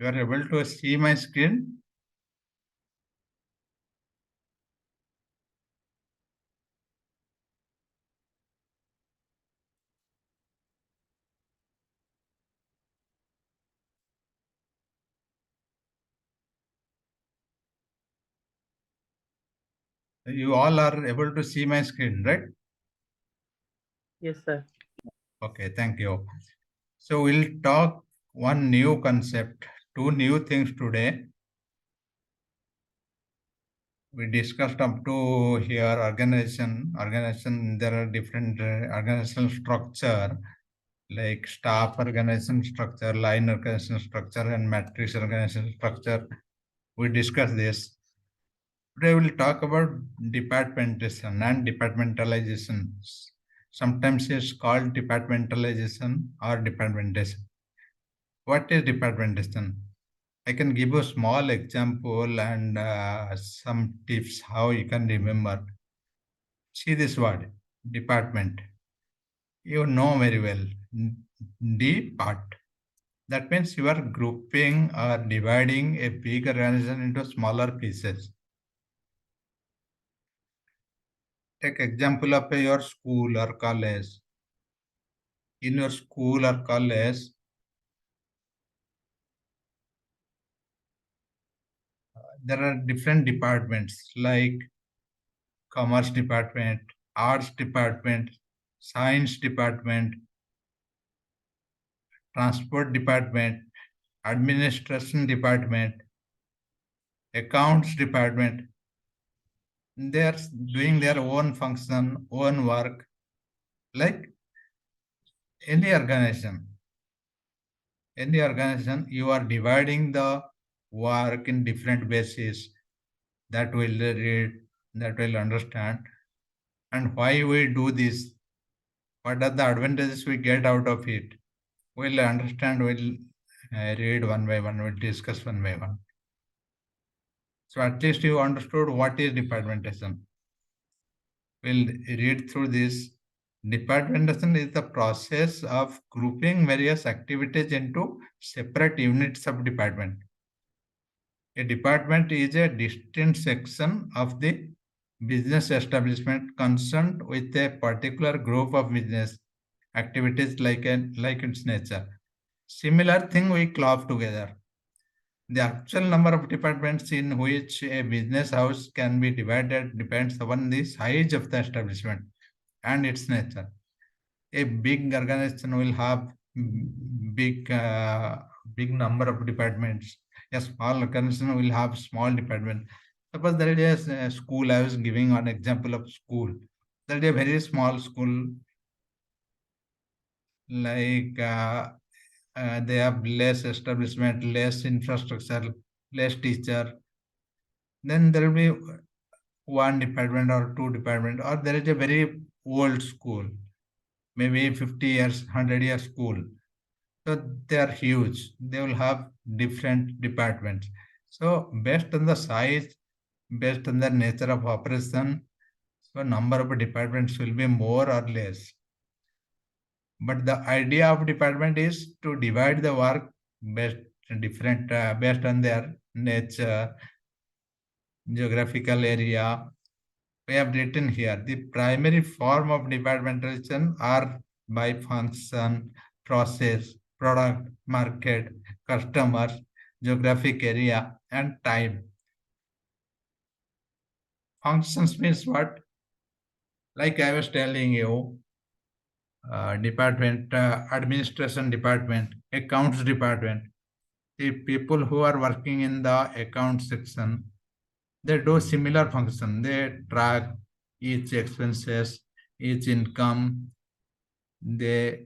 You are able to see my screen? You all are able to see my screen, right? Yes, sir. Okay, thank you. So we'll talk one new concept, two new things today. We discussed up to here organization. There are different organizational structure like staff organization structure, line organization structure, and matrix organization structure. We discussed this. Today we'll talk about departmentation and departmentalization. Sometimes it's called departmentalization or departmentation. What is departmentation? I can give you a small example and some tips how you can remember. See this word, department. You know very well. Depart. That means you are grouping or dividing a big organization into smaller pieces. Take example of your school or college. In your school or college, there are different departments like commerce department, arts department, science department, transport department, administration department, accounts department. They are doing their own function, own work, like any organization. Any organization, you are dividing the work in different bases. That will read, that will understand. And why we do this? What are the advantages we get out of it? We'll understand, we'll read one by one, we'll discuss one by one. So at least you understood what is departmentation. We'll read through this. Departmentation is the process of grouping various activities into separate units of department. A department is a distinct section of the business establishment concerned with a particular group of business activities like its nature. Similar thing we club together. The actual number of departments in which a business house can be divided depends upon the size of the establishment and its nature. A big organization will have big number of departments. A small organization will have small department. Suppose there is a school. I was giving an example of school. There is a very small school, like they have less establishment, less infrastructure, less teacher. Then there will be one department or two department, or there is a very old school, maybe 50 years, 100 years school. So they are huge. They will have different departments. So based on the size, based on the nature of operation, so number of departments will be more or less. But the idea of department is to divide the work based based on their nature, geographical area. We have written here the primary form of departmentation are by function, process, product, market, customers, geographic area, and time. Functions means what? Like I was telling you, administration department, accounts department. The people who are working in the account section, they do similar function. They track each expenses, each income. They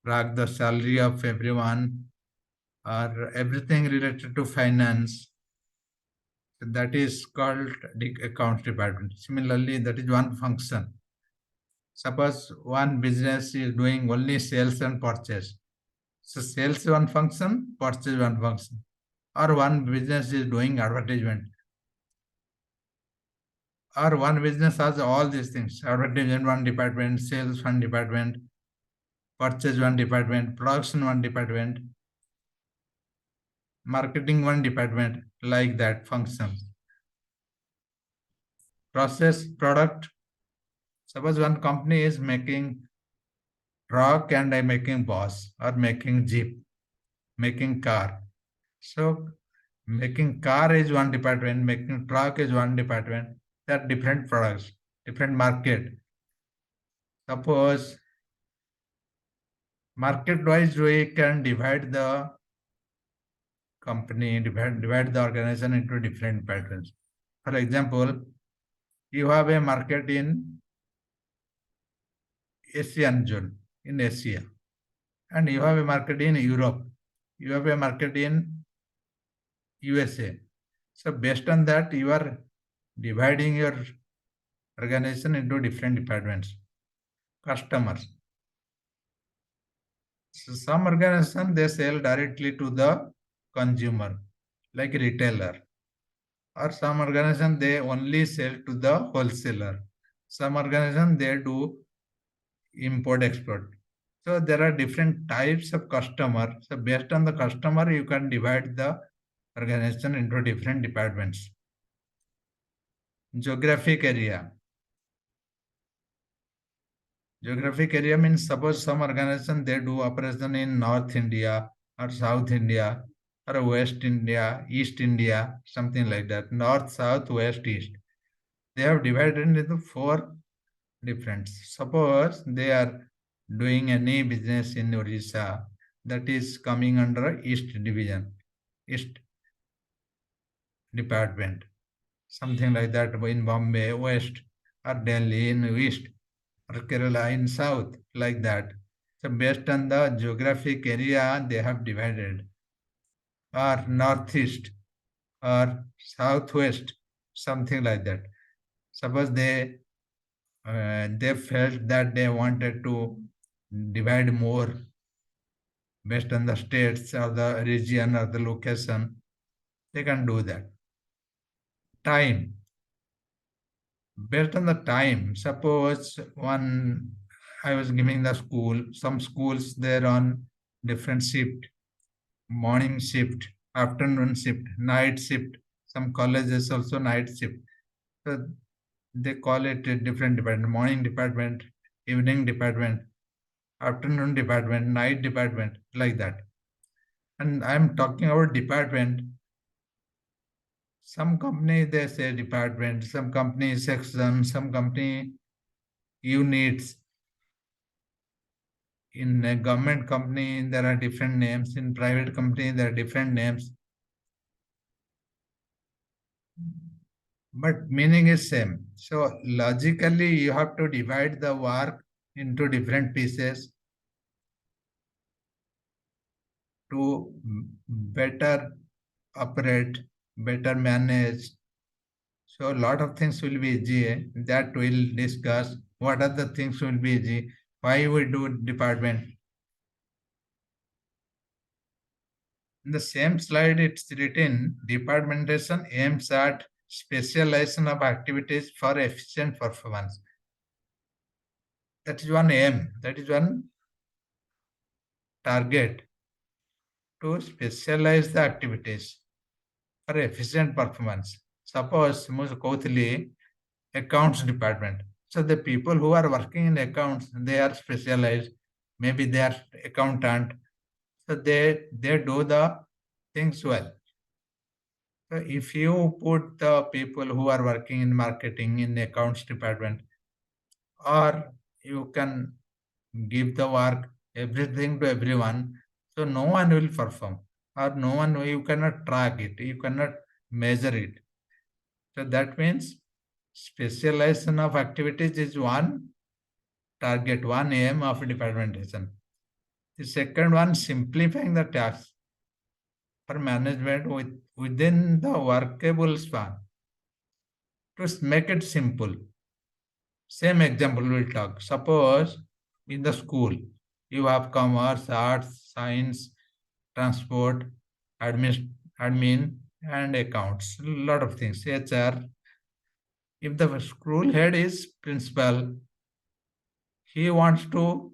track the salary of everyone or everything related to finance. That is called the accounts department. Similarly, that is one function. Suppose one business is doing only sales and purchase. So sales is one function, purchase one function. Or one business is doing advertisement. Or one business has all these things. Advertisement one department, sales one department, purchase one department, production one department. marketing one department, like that function. Process product. Suppose one company is making truck and I making bus or making jeep, making car. So making car is one department, making truck is one department. They are different products, different market. Suppose market wise we can divide the company, divide the organization into different patterns. For example, you have a market in Asian zone, in Asia, and you have a market in Europe, you have a market in USA. So based on that, you are dividing your organization into different departments. Customers. So some organization they sell directly to the consumer, like retailer. Or some organization they only sell to the wholesaler. Some organization they do import export. So there are different types of customer. So based on the customer, you can divide the organization into different departments. Geographic area. Geographic area means suppose some organization they do operation in North India or South India or West India, East India, something like that. North, South, West, East. They have divided into four different. Suppose they are doing any business in Orissa that is coming under East Division, East Department, something like that in Bombay, West, or Delhi in East, or Kerala in South, like that. So based on the geographic area, they have divided, or Northeast, or Southwest, something like that. Suppose they felt that they wanted to divide more based on the states or the region or the location, they can do that. Time. Based on the time, suppose one, I was giving the school, some schools they're on different shift, morning shift, afternoon shift, night shift, some colleges also night shift. So they call it a different department, morning department, evening department, afternoon department, night department, like that. And I'm talking about department. Some company they say department, some company section, some company units. In a government company, there are different names. In private company, there are different names. But meaning is same. So logically, you have to divide the work into different pieces to better operate, better manage. So a lot of things will be easy. That we'll discuss. What are the things will be easy? Why we do department? In the same slide, it's written, departmentation aims at specialization of activities for efficient performance. That is one aim. That is one target, to specialize the activities for efficient performance. Suppose Kautili, accounts department. So the people who are working in accounts, they are specialized. Maybe they are accountant. So they do the things well. So if you put the people who are working in marketing in accounts department, or you can give the work everything to everyone, so no one will perform, or no one, you cannot track it, you cannot measure it. So that means specialization of activities is one target, one aim of departmentation. The second one, simplifying the tasks for management within the workable span. To make it simple, same example we'll talk. Suppose in the school, you have commerce, arts, science, transport, admin, and accounts. A lot of things. HR. If the school head is principal, he wants to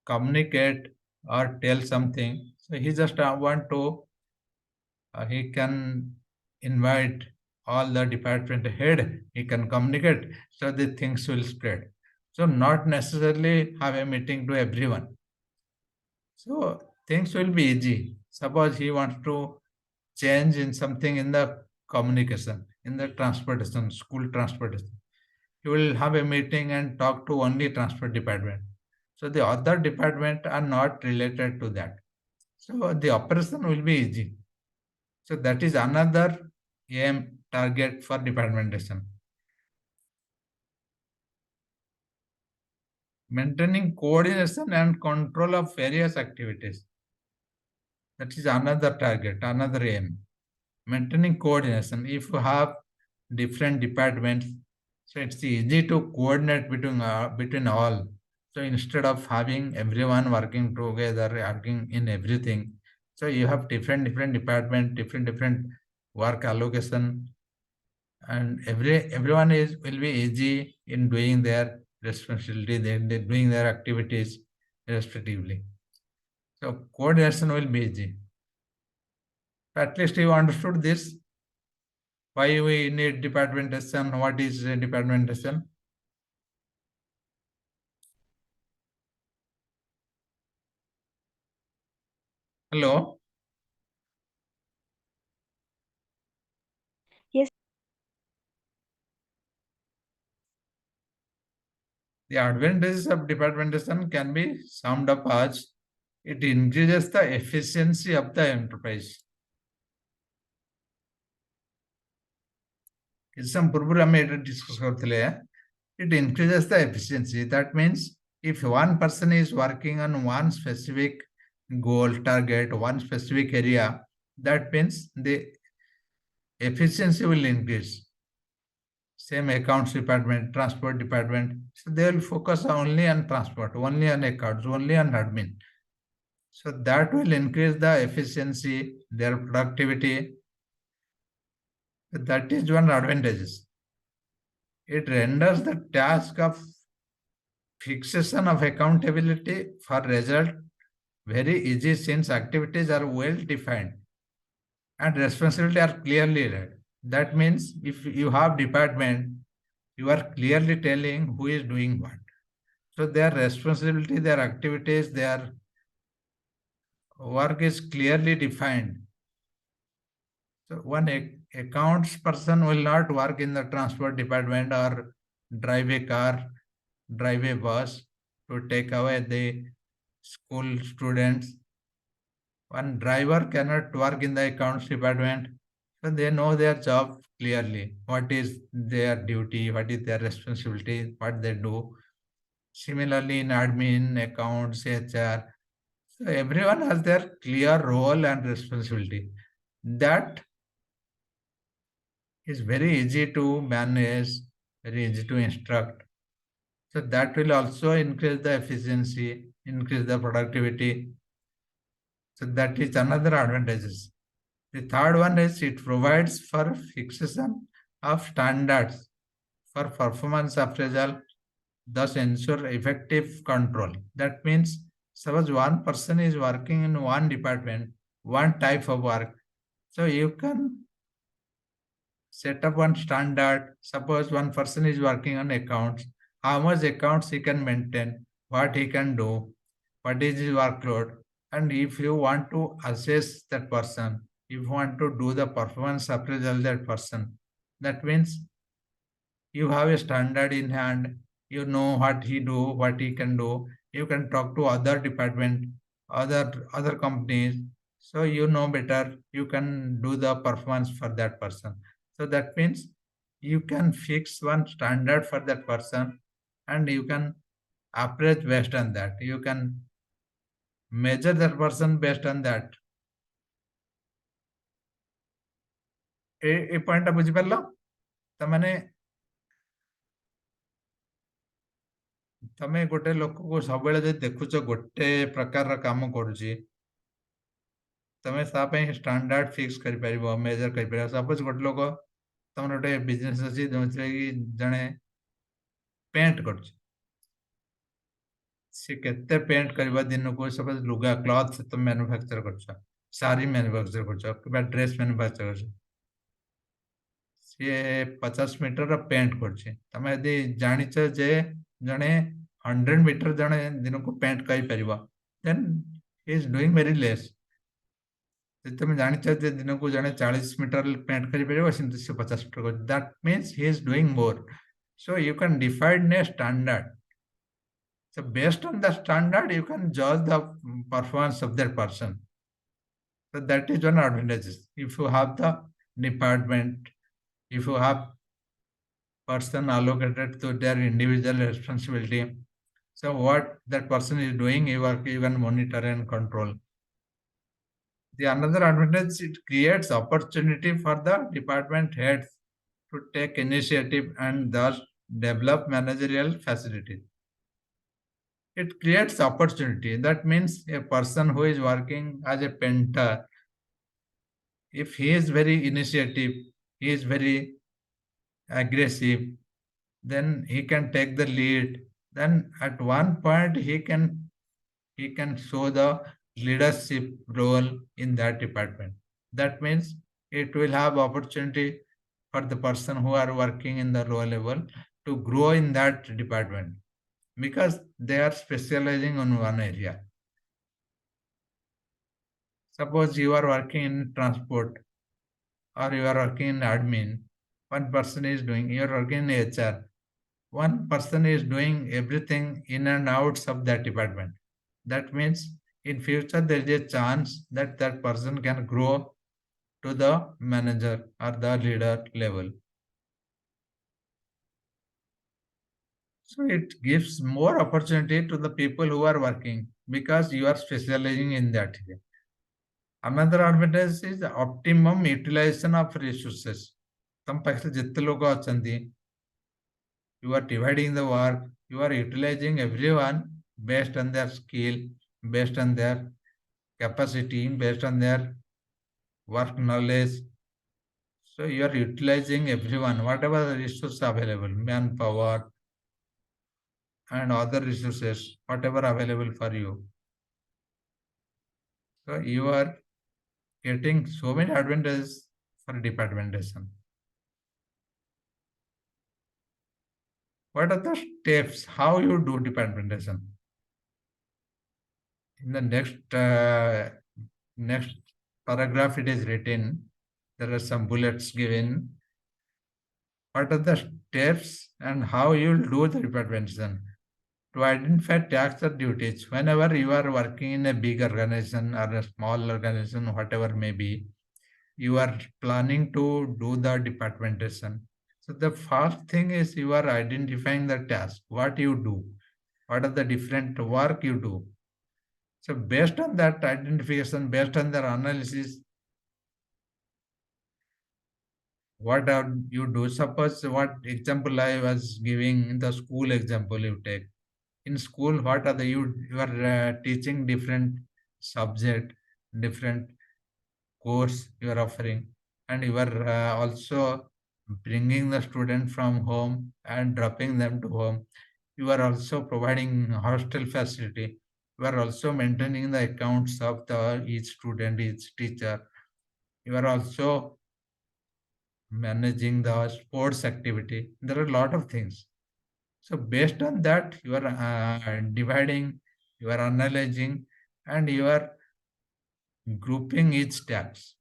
communicate or tell something. So he just want to he can invite all the department head. He can communicate so the things will spread. So not necessarily have a meeting to everyone. So things will be easy. Suppose he wants to change in something in the communication, in the transportation, school transportation. He will have a meeting and talk to only transport department. So the other department are not related to that. So the operation will be easy. So that is another aim target for departmentation. Maintaining coordination and control of various activities. That is another target, another aim. Maintaining coordination. If you have different departments, so it's easy to coordinate between all. So instead of having everyone working together, working in everything, so you have different department, different work allocation, and everyone is will be easy in doing their responsibility, they're doing their activities respectively. So coordination will be easy. At least you understood this. Why we need departmentation? What is departmentation? Hello. Yes. The advantages of departmentation can be summed up as it increases the efficiency of the enterprise. କିଛି ସମୟ ପୂର୍ବରୁ ଆମେ ଏଇଟା discus କରୁଥିଲେ. It increases the efficiency. That means if one person is working on one specific goal, target, one specific area, that means the efficiency will increase. Same accounts department, transport department, so they will focus only on transport, only on accounts, only on admin. So that will increase the efficiency, their productivity. That is one advantage. It renders the task of fixation of accountability for result very easy since activities are well defined and responsibility are clearly read. That means if you have department, you are clearly telling who is doing what. So their responsibility, their activities, their work is clearly defined. So one accounts person will not work in the transport department or drive a car, drive a bus to take away the school students. One driver cannot work in the accounts department. So they know their job clearly. What is their duty, what is their responsibility, what they do. Similarly, in admin, accounts, HR, so everyone has their clear role and responsibility. That is very easy to manage, very easy to instruct. So that will also increase the efficiency, increase the productivity. So that is another advantages. The third one is it provides for fixation of standards for performance appraisal, thus ensure effective control. That means suppose one person is working in one department, one type of work. So you can set up one standard. Suppose one person is working on accounts, how much accounts he can maintain, what he can do, what is his workload. And if you want to assess that person, if you want to do the performance appraisal that person, that means you have a standard in hand, you know what he do, what he can do, you can talk to other department, other companies, so you know better, you can do the performance for that person. So that means you can fix one standard for that person and you can approach based on that, you can measure that person based on that. A point बुझी पारल तमाने तमे गोटे लोक को सब बेले जे देखुछ गोटे प्रकार काम करूची तमे सा पे स्टैंडर्ड फिक्स करि परिबो मेजर करि परिबो सपोज गोटे लोक तमर गोटे बिजनेस अछि जोंथरे कि जणे पेंट करूची सी केते पेंट करबा दिन को सपोज लुगा क्लॉथ तुम मैन्युफैक्चर करछ सारी मैन्युफैक्चर करछ किबा ड्रेस मैन्युफैक्चर करछ सी 50 मीटर पेंट करछ तमे यदि जानिछ जे जणे 100 मीटर जणे दिन को पेंट कई परिबा then he is doing very less तुम जानिछ जे दिन को जणे 40 मीटर पेंट करि परिबा सिंत से 50 मीटर कर that means he is doing more so you can define a standard. So based on the standard, you can judge the performance of that person. So that is one advantage. If you have the department, if you have person allocated to their individual responsibility, so what that person is doing, you can monitor and control. The another advantage, it creates opportunity for the department heads to take initiative and thus develop managerial facilities. It creates opportunity. That means a person who is working as a painter, if he is very initiative, he is very aggressive, then he can take the lead. Then at one point he can show the leadership role in that department. That means it will have opportunity for the person who are working in the lower level to grow in that department because they are specializing on one area. Suppose you are working in transport or you are working in admin, one person is doing, you are working in HR, one person is doing everything in and outs of that department. That means in future there is a chance that that person can grow to the manager or the leader level. So it gives more opportunity to the people who are working because you are specializing in that area. Another advantage is optimum utilization of resources. ତମ ପାଖରେ ଯେତେ ଲୋକ ଅଛନ୍ତି, you are dividing the work, you are utilizing everyone based on their skill, based on their capacity, based on their work knowledge. So you are utilizing everyone, whatever the resources available, manpower and other resources, whatever available for you. So you are getting so many advantages for departmentation. What are the steps? How you do departmentation? In the next paragraph, it is written. There are some bullets given. What are the steps and how you will do the departmentation? To identify tasks or duties. Whenever you are working in a big organization or a small organization, whatever may be, you are planning to do the departmentation. So the first thing is you are identifying the task, what you do, what are the different work you do. So based on that identification, based on their analysis, what are you do? Suppose what example I was giving in the school example you take. In school, what are the you are teaching different subject, different course you are offering, and you are also bringing the student from home and dropping them to home. You are also providing hostel facility. You are also maintaining the accounts of the each student, each teacher. You are also managing the sports activity. There are a lot of things. So based on that, you are dividing, you are analyzing, and you are grouping each task.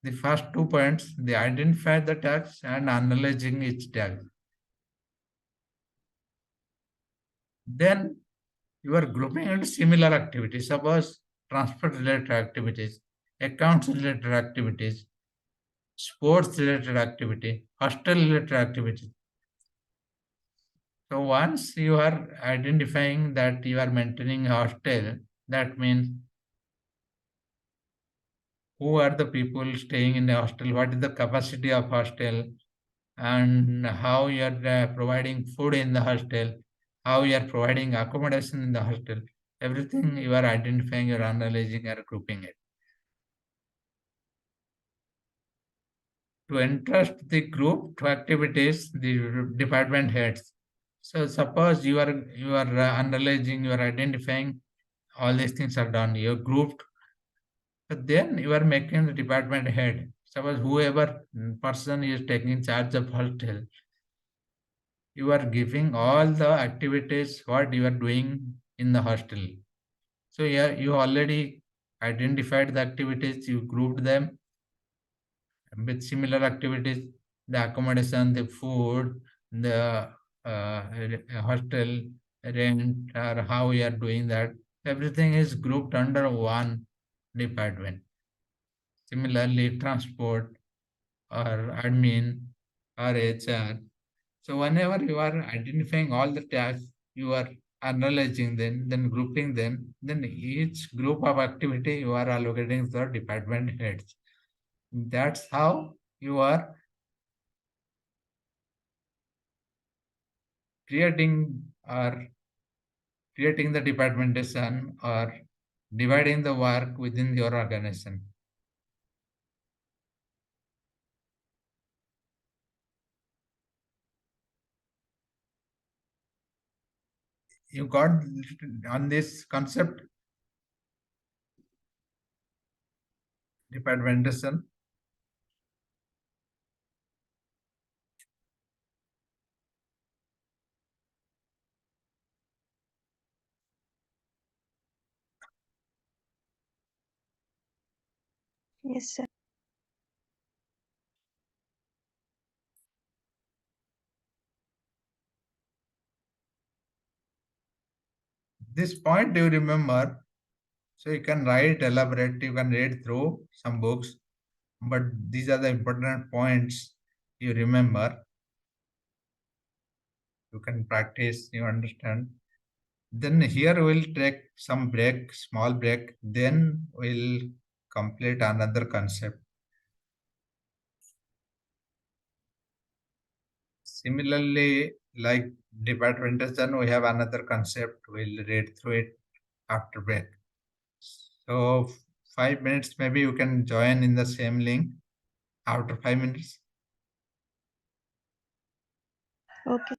The first 2 points, they identify the task and analyzing each task. Then you are grouping into similar activities. Suppose transport related activities, accounts related activities, sports related activity, hostel related activity. So once you are identifying that you are maintaining a hostel, that means who are the people staying in the hostel, what is the capacity of hostel, and how you are providing food in the hostel, how you are providing accommodation in the hostel. Everything you are identifying, you are analyzing, or grouping it. To entrust the group to activities, the department heads. So suppose you are analyzing, you are identifying, all these things are done. You're grouped, but then you are making the department head. Suppose whoever person is taking charge of hostel, you are giving all the activities what you are doing in the hostel. So yeah, you already identified the activities, you grouped them with similar activities, the accommodation, the food, the hostel rent, or how we are doing that. Everything is grouped under one department. Similarly, transport or admin or HR. So whenever you are identifying all the tasks, you are analyzing them, then grouping them, then each group of activity you are allocating the department heads. That's how you are creating or creating the departmentation or dividing the work within your organization. You got on this concept, departmentation. Yes, sir. This point you remember, so you can write, elaborate, you can read through some books, but these are the important points you remember. You can practice, you understand. Then here we'll take some break, small break, then we'll complete another concept. Similarly, like departmentation, we have another concept. We'll read through it after break. So 5 minutes, maybe you can join in the same link after 5 minutes. Okay.